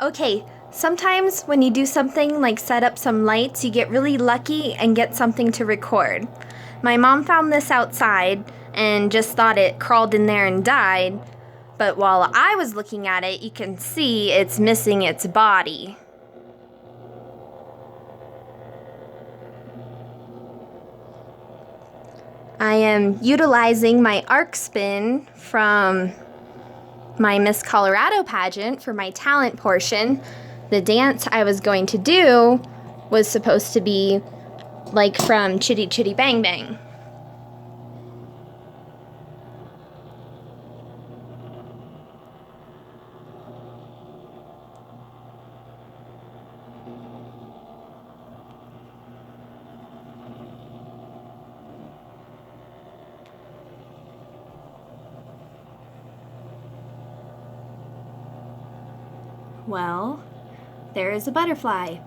Okay, sometimes when you do something like set up some lights, you get really lucky and get something to record. My mom found this outside and just thought it crawled in there and died, but while I was looking at it, you can see it's missing its body. I am utilizing my arc spin from my Miss Colorado pageant for my talent portion. The dance I was going to do was supposed to be like from Chitty Chitty Bang Bang. Well, there is a butterfly.